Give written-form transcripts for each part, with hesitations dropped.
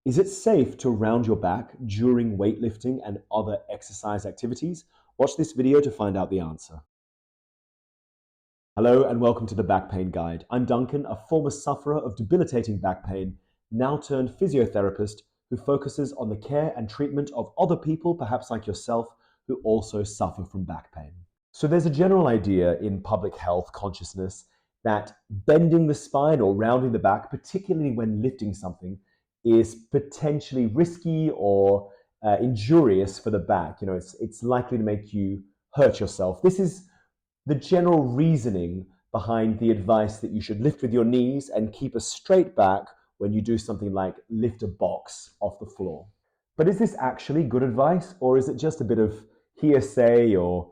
Is it safe to round your back during weightlifting and other exercise activities? Watch this video to find out the answer. Hello and welcome to the Back Pain Guide. I'm Duncan, a former sufferer of debilitating back pain, now turned physiotherapist who focuses on the care and treatment of other people, perhaps like yourself, who also suffer from back pain. So there's a general idea in public health consciousness that bending the spine or rounding the back, particularly when lifting something, is potentially risky or injurious for the back. It's likely to make you hurt yourself. This is the general reasoning behind the advice that you should lift with your knees and keep a straight back when you do something like lift a box off the floor. But is this actually good advice, or is it just a bit of hearsay or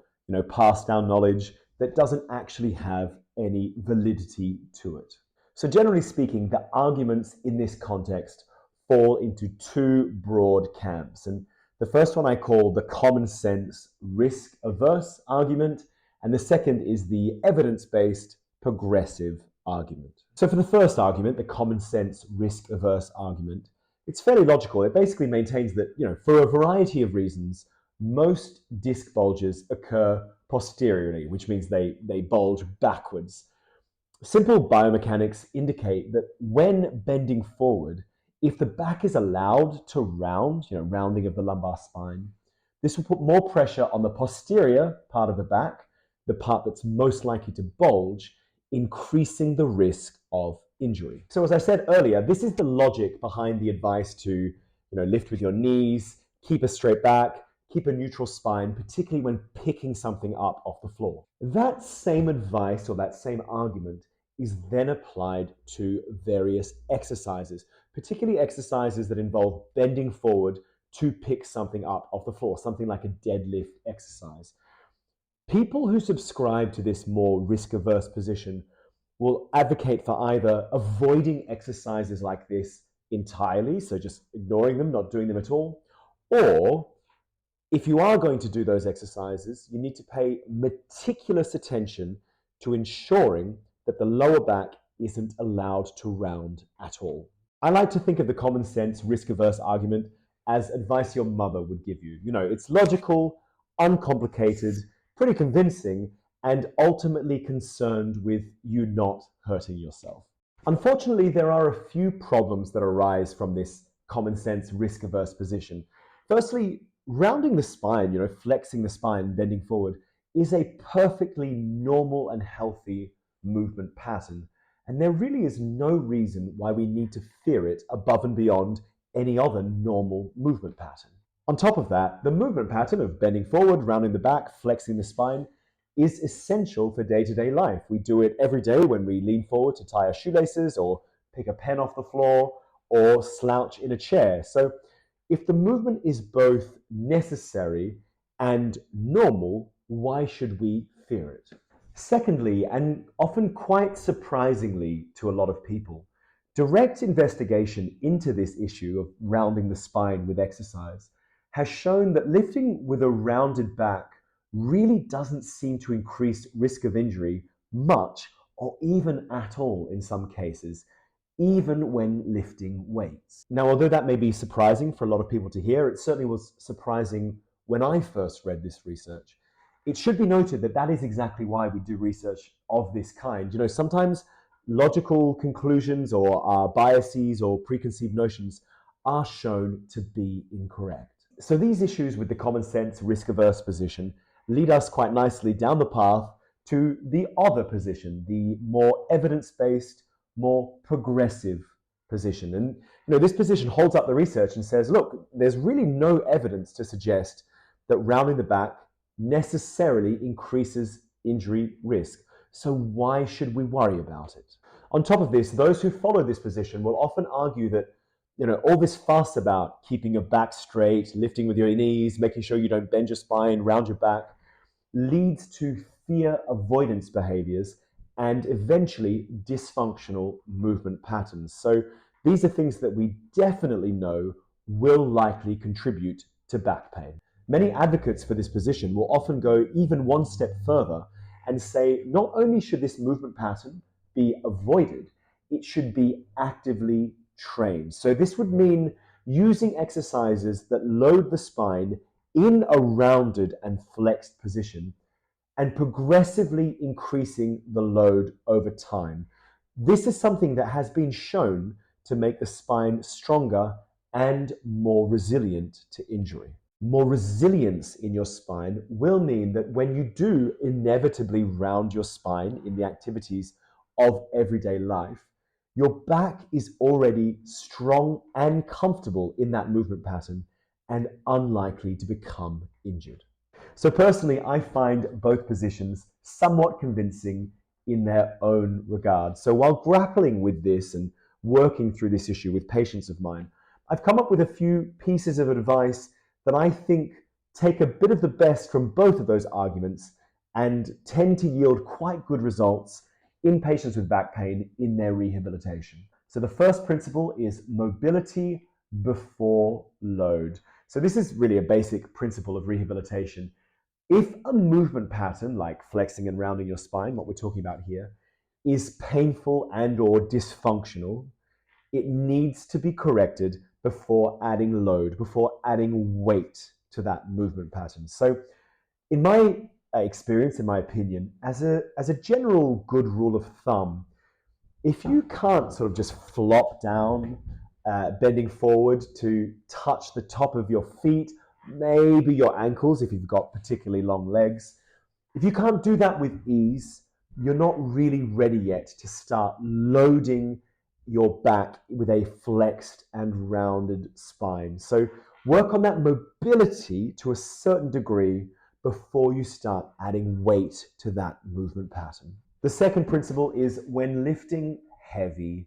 passed down knowledge that doesn't actually have any validity to it? So generally speaking, the arguments in this context fall into two broad camps. And the first one I call the common sense risk averse argument, and the second is the evidence-based progressive argument. So for the first argument, the common sense risk averse argument, it's fairly logical. It basically maintains that, for a variety of reasons, most disc bulges occur posteriorly, which means they bulge backwards. Simple biomechanics indicate that when bending forward, if the back is allowed to round, rounding of the lumbar spine, this will put more pressure on the posterior part of the back, the part that's most likely to bulge, increasing the risk of injury. So as I said earlier, this is the logic behind the advice to lift with your knees, keep a straight back, keep a neutral spine, particularly when picking something up off the floor. That same advice or that same argument is then applied to various exercises, particularly exercises that involve bending forward to pick something up off the floor, something like a deadlift exercise. People who subscribe to this more risk-averse position will advocate for either avoiding exercises like this entirely, so just ignoring them, not doing them at all, or if you are going to do those exercises, you need to pay meticulous attention to ensuring that the lower back isn't allowed to round at all. I like to think of the common sense risk-averse argument as advice your mother would give you. It's logical, uncomplicated, pretty convincing, and ultimately concerned with you not hurting yourself. Unfortunately, there are a few problems that arise from this common sense risk-averse position. Firstly, rounding the spine, flexing the spine, bending forward, is a perfectly normal and healthy movement pattern. And there really is no reason why we need to fear it above and beyond any other normal movement pattern. On top of that, the movement pattern of bending forward, rounding the back, flexing the spine is essential for day-to-day life. We do it every day when we lean forward to tie our shoelaces or pick a pen off the floor or slouch in a chair. So if the movement is both necessary and normal, why should we fear it? Secondly, and often quite surprisingly to a lot of people, direct investigation into this issue of rounding the spine with exercise has shown that lifting with a rounded back really doesn't seem to increase risk of injury much or even at all in some cases, even when lifting weights. Now, although that may be surprising for a lot of people to hear, it certainly was surprising when I first read this research. It should be noted that that is exactly why we do research of this kind. Sometimes logical conclusions or our biases or preconceived notions are shown to be incorrect. So these issues with the common sense risk-averse position lead us quite nicely down the path to the other position, the more evidence-based, more progressive position. And this position holds up the research and says, look, there's really no evidence to suggest that rounding the back necessarily increases injury risk. So why should we worry about it? On top of this, those who follow this position will often argue that all this fuss about keeping your back straight, lifting with your knees, making sure you don't bend your spine, round your back, leads to fear avoidance behaviors and eventually dysfunctional movement patterns. So these are things that we definitely know will likely contribute to back pain. Many advocates for this position will often go even one step further and say not only should this movement pattern be avoided, it should be actively trained. So this would mean using exercises that load the spine in a rounded and flexed position and progressively increasing the load over time. This is something that has been shown to make the spine stronger and more resilient to injury. More resilience in your spine will mean that when you do inevitably round your spine in the activities of everyday life, your back is already strong and comfortable in that movement pattern and unlikely to become injured. So personally, I find both positions somewhat convincing in their own regard. So while grappling with this and working through this issue with patients of mine, I've come up with a few pieces of advice that I think take a bit of the best from both of those arguments and tend to yield quite good results in patients with back pain in their rehabilitation. So the first principle is mobility before load. So this is really a basic principle of rehabilitation. If a movement pattern like flexing and rounding your spine, what we're talking about here, is painful and or dysfunctional, it needs to be corrected before adding load, before adding weight to that movement pattern. So in my experience, in my opinion, as a general good rule of thumb, if you can't sort of just flop down, bending forward to touch the top of your feet, maybe your ankles if you've got particularly long legs, if you can't do that with ease, you're not really ready yet to start loading your back with a flexed and rounded spine. So work on that mobility to a certain degree before you start adding weight to that movement pattern. The second principle is when lifting heavy,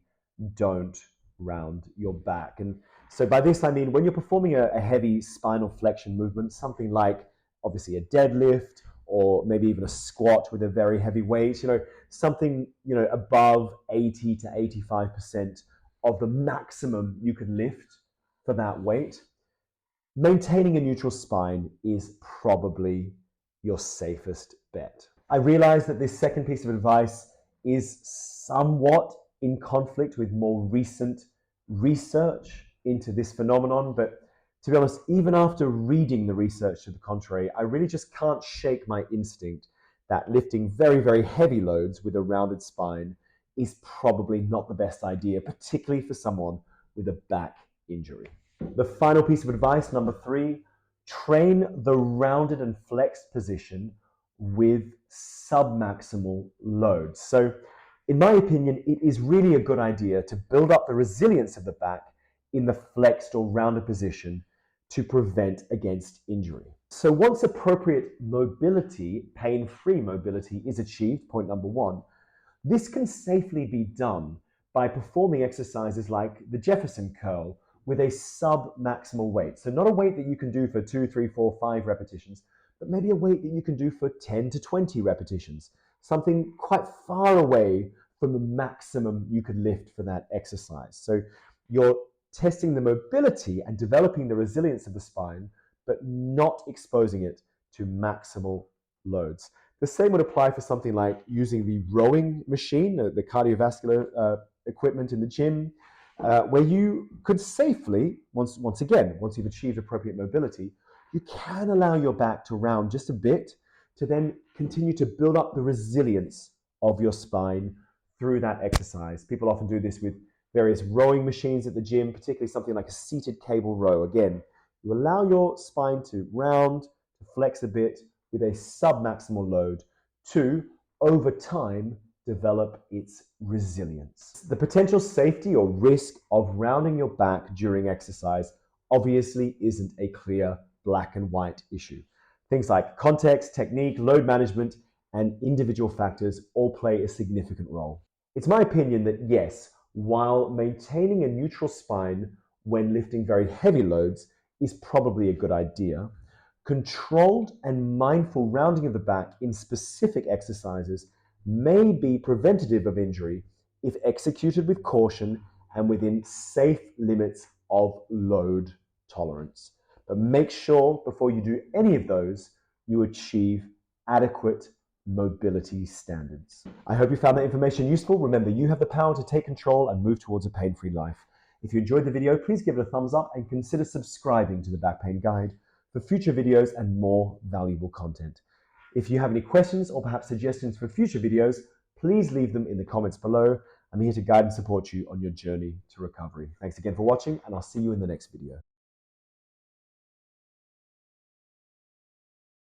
don't round your back. And so by this, I mean when you're performing a heavy spinal flexion movement, something like obviously a deadlift or maybe even a squat with a very heavy weight, something, above 80 to 85% of the maximum you could lift for that weight. Maintaining a neutral spine is probably your safest bet. I realize that this second piece of advice is somewhat in conflict with more recent research into this phenomenon, but to be honest, even after reading the research to the contrary, I really just can't shake my instinct that lifting very, very heavy loads with a rounded spine is probably not the best idea, particularly for someone with a back injury. The final piece of advice, number 3, train the rounded and flexed position with submaximal loads. So in my opinion, it is really a good idea to build up the resilience of the back in the flexed or rounded position to prevent against injury. So once appropriate mobility, pain-free mobility is achieved, point number 1, this can safely be done by performing exercises like the Jefferson curl with a sub-maximal weight. So not a weight that you can do for 2, 3, 4, 5 repetitions, but maybe a weight that you can do for 10 to 20 repetitions, something quite far away from the maximum you could lift for that exercise. So you're testing the mobility and developing the resilience of the spine, but not exposing it to maximal loads. The same would apply for something like using the rowing machine, the cardiovascular equipment in the gym, where you could safely, once you've achieved appropriate mobility, you can allow your back to round just a bit to then continue to build up the resilience of your spine through that exercise. People often do this with various rowing machines at the gym, particularly something like a seated cable row. Again, you allow your spine to round, to flex a bit with a submaximal load to, over time, develop its resilience. The potential safety or risk of rounding your back during exercise obviously isn't a clear black and white issue. Things like context, technique, load management, and individual factors all play a significant role. It's my opinion that yes, while maintaining a neutral spine when lifting very heavy loads is probably a good idea, controlled and mindful rounding of the back in specific exercises may be preventative of injury if executed with caution and within safe limits of load tolerance. But make sure before you do any of those, you achieve adequate mobility standards. I hope you found that information useful. Remember, you have the power to take control and move towards a pain-free life. If you enjoyed the video, please give it a thumbs up and consider subscribing to the Back Pain Guide for future videos and more valuable content. If you have any questions or perhaps suggestions for future videos, please leave them in the comments below. I'm here to guide and support you on your journey to recovery. Thanks again for watching, and I'll see you in the next video.